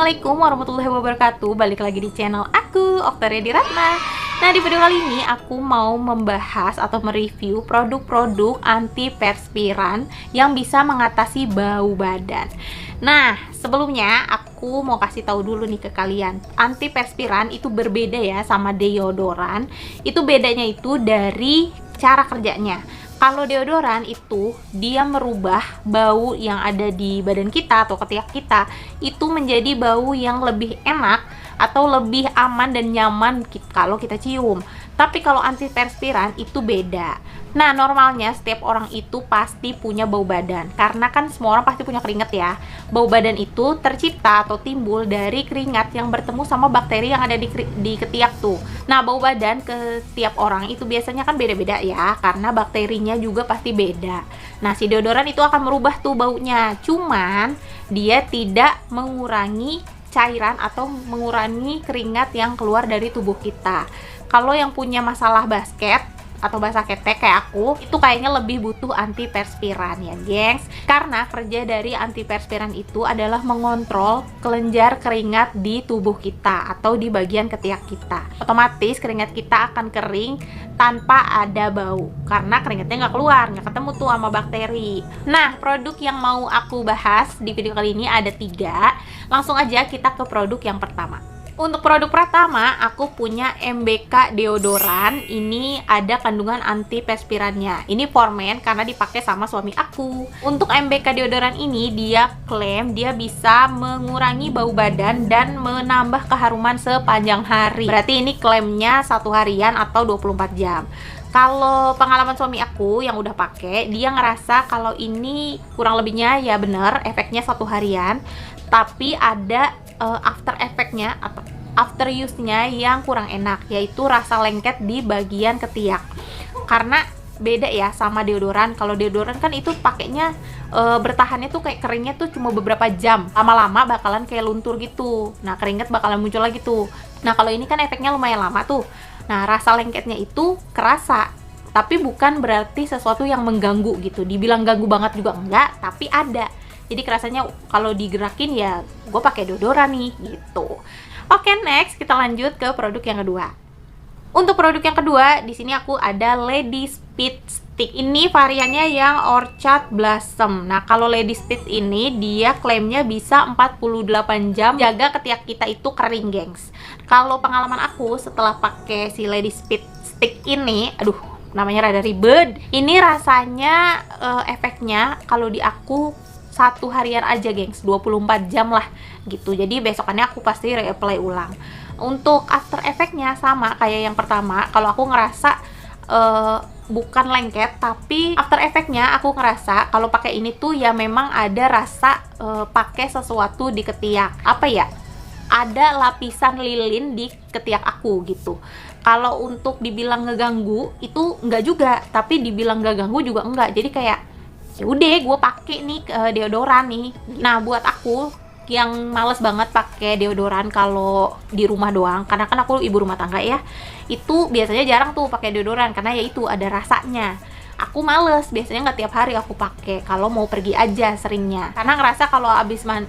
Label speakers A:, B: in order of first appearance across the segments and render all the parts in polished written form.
A: Assalamualaikum warahmatullahi wabarakatuh. Balik lagi di channel aku, Oktaria Diratna. Nah, di video kali ini aku mau membahas atau mereview produk-produk antiperspiran yang bisa mengatasi bau badan. Nah, sebelumnya aku mau kasih tahu dulu nih ke kalian, antiperspiran itu berbeda ya sama deodoran. Itu bedanya itu dari cara kerjanya. Kalau deodoran itu dia merubah bau yang ada di badan kita atau ketiak kita itu menjadi bau yang lebih enak atau lebih aman dan nyaman kalau kita cium. Tapi kalau antiperspiran itu beda. Nah, normalnya setiap orang itu pasti punya bau badan, karena kan semua orang pasti punya keringat ya. Bau badan itu tercipta atau timbul dari keringat yang bertemu sama bakteri yang ada di ketiak tuh. Nah, bau badan ke tiap orang itu biasanya kan beda-beda ya, karena bakterinya juga pasti beda. Nah, si deodoran itu akan merubah tuh baunya, cuman dia tidak mengurangi cairan atau mengurangi keringat yang keluar dari tubuh kita. Kalau yang punya masalah basket atau basah ketek kayak aku, itu kayaknya lebih butuh antiperspiran ya, gengs. Karena kerja dari antiperspiran itu adalah mengontrol kelenjar keringat di tubuh kita atau di bagian ketiak kita. Otomatis keringat kita akan kering tanpa ada bau, karena keringatnya nggak keluar, nggak ketemu tuh sama bakteri. Nah, produk yang mau aku bahas di video kali ini ada 3. Langsung aja kita ke produk yang pertama. Untuk produk pertama, aku punya MBK deodoran. Ini ada kandungan antiperspirannya. Ini for men karena dipakai sama suami aku. Untuk MBK deodoran ini, dia klaim dia bisa mengurangi bau badan dan menambah keharuman sepanjang hari. Berarti ini klaimnya 1 harian atau 24 jam. Kalau pengalaman suami aku yang udah pakai, dia ngerasa kalau ini kurang lebihnya ya bener, efeknya 1 harian. Tapi ada after effect-nya atau after use-nya yang kurang enak, yaitu rasa lengket di bagian ketiak. Karena beda ya sama deodoran. Kalau deodoran kan itu pakainya bertahannya tuh kayak keringnya tuh cuma beberapa jam. Lama-lama bakalan kayak luntur gitu. Nah, keringat bakalan muncul lagi tuh. Nah, kalau ini kan efeknya lumayan lama tuh. Nah, rasa lengketnya itu kerasa. Tapi bukan berarti sesuatu yang mengganggu gitu. Dibilang ganggu banget juga enggak, tapi ada. Jadi kerasanya kalau digerakin ya gue pakai deodoran nih gitu. Oke, next kita lanjut ke produk yang kedua. Untuk produk yang kedua, di sini aku ada Lady Speed Stick. Ini variannya yang Orchard Blossom. Nah, kalau Lady Speed ini dia klaimnya bisa 48 jam jaga ketiak kita itu kering, gengs. Kalau pengalaman aku setelah pakai si Lady Speed Stick ini, aduh, namanya rada ribet. Ini rasanya efeknya kalau di aku 1 harian aja, gengs, 24 jam lah gitu. Jadi besokannya aku pasti reapply ulang. Untuk after effect-nya sama kayak yang pertama. Kalau aku ngerasa bukan lengket, tapi after effect-nya aku ngerasa kalau pakai ini tuh ya memang ada rasa pakai sesuatu di ketiak. Apa ya? Ada lapisan lilin di ketiak aku gitu. Kalau untuk dibilang ngeganggu itu enggak juga, tapi dibilang nggak ganggu juga enggak. Jadi kayak ya udah gue pakai nih deodoran nih. Nah, buat aku yang males banget pakai deodoran kalau di rumah doang, karena kan aku ibu rumah tangga ya, itu biasanya jarang tuh pakai deodoran karena ya itu ada rasanya. Aku males, biasanya nggak tiap hari aku pakai, kalau mau pergi aja seringnya, karena ngerasa kalau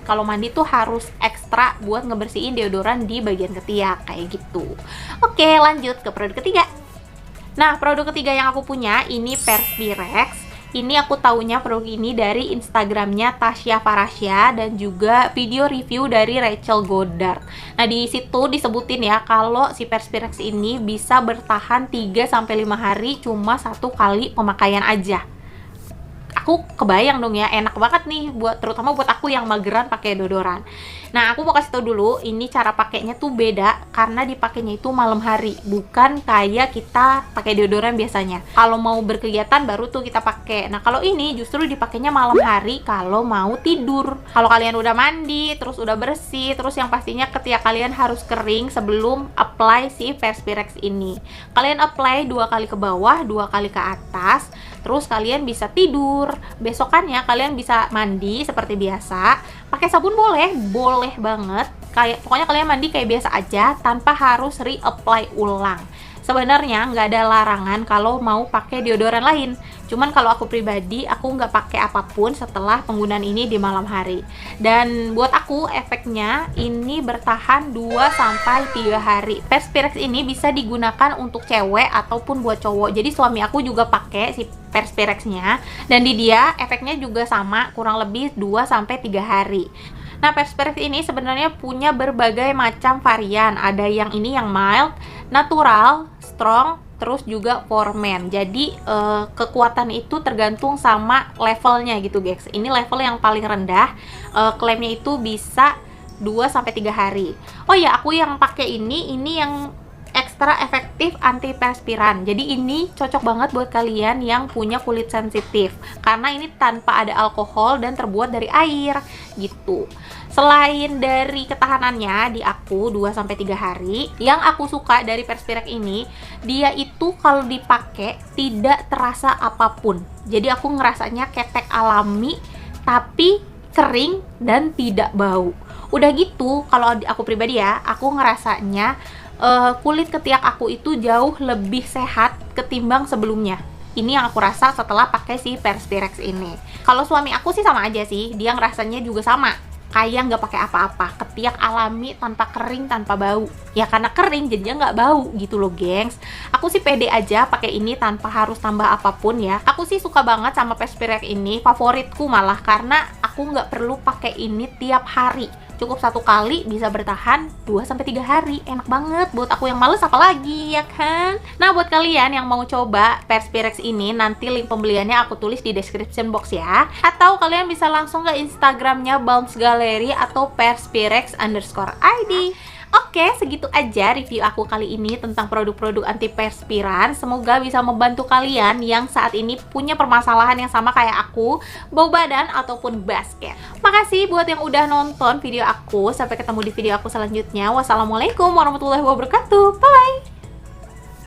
A: kalau mandi tuh harus ekstra buat ngebersihin deodoran di bagian ketiak kayak gitu. Oke, lanjut ke produk ketiga. Nah, produk ketiga yang aku punya ini Perspirex. Ini aku taunya produk ini dari Instagramnya Tasya Farasya dan juga video review dari Rachel Goddard. Nah, di situ disebutin ya kalau si Perspirex ini bisa bertahan 3-5 hari cuma 1 kali pemakaian aja. Aku kebayang dong ya, enak banget nih terutama buat aku yang mageran pakai deodoran. Nah, aku mau kasih tau dulu, ini cara pakainya tuh beda karena dipakainya itu malam hari, bukan kayak kita pakai deodoran biasanya. Kalau mau berkegiatan baru tuh kita pakai. Nah, kalau ini justru dipakainya malam hari kalau mau tidur. Kalau kalian udah mandi, terus udah bersih, terus yang pastinya ketiak kalian harus kering sebelum apply si Perspirex ini. Kalian apply 2 kali ke bawah, 2 kali ke atas. Terus kalian bisa tidur. Besokannya kalian bisa mandi seperti biasa. Pakai sabun boleh banget. Pokoknya kalian mandi kayak biasa aja tanpa harus reapply ulang. Sebenarnya nggak ada larangan kalau mau pakai deodoran lain. Cuman kalau aku pribadi, aku nggak pakai apapun setelah penggunaan ini di malam hari. Dan buat aku efeknya ini bertahan 2-3 hari. Perspirex ini bisa digunakan untuk cewek ataupun buat cowok. Jadi suami aku juga pakai si Perspirexnya, dan di dia efeknya juga sama, kurang lebih 2-3 hari. Nah, Perspirex ini sebenarnya punya berbagai macam varian. Ada yang ini yang mild, natural, strong, terus juga for men. Jadi kekuatan itu tergantung sama levelnya gitu guys. Ini level yang paling rendah, klaimnya itu bisa 2-3 hari. Oh ya, aku yang pakai ini yang ekstra efektif antiperspiran. Jadi ini cocok banget buat kalian yang punya kulit sensitif, karena ini tanpa ada alkohol dan terbuat dari air gitu. Selain dari ketahanannya di aku 2-3 hari, yang aku suka dari Perspirex ini, dia itu kalau dipakai tidak terasa apapun. Jadi aku ngerasanya ketek alami tapi kering dan tidak bau. Udah gitu, kalau aku pribadi ya, aku ngerasanya kulit ketiak aku itu jauh lebih sehat ketimbang sebelumnya. Ini yang aku rasa setelah pakai si Perspirex ini. Kalau suami aku sih sama aja sih, dia ngerasanya juga sama, kayak nggak pakai apa-apa, ketiak alami tanpa kering, tanpa bau. Ya karena kering jadinya nggak bau gitu loh gengs. Aku sih pede aja pakai ini tanpa harus tambah apapun ya. Aku sih suka banget sama Perspirex ini, favoritku malah, karena aku nggak perlu pakai ini tiap hari. Cukup 1 kali bisa bertahan 2-3 hari. Enak banget buat aku yang males, apalagi ya kan. Nah, buat kalian yang mau coba Perspirex ini, nanti link pembeliannya aku tulis di description box ya. Atau kalian bisa langsung ke Instagramnya Bounce Gallery atau Perspirex_ID. Oke, segitu aja review aku kali ini tentang produk-produk antiperspiran. Semoga bisa membantu kalian yang saat ini punya permasalahan yang sama kayak aku, bau badan ataupun basket. Makasih buat yang udah nonton video aku. Sampai ketemu di video aku selanjutnya. Wassalamualaikum warahmatullahi wabarakatuh. Bye!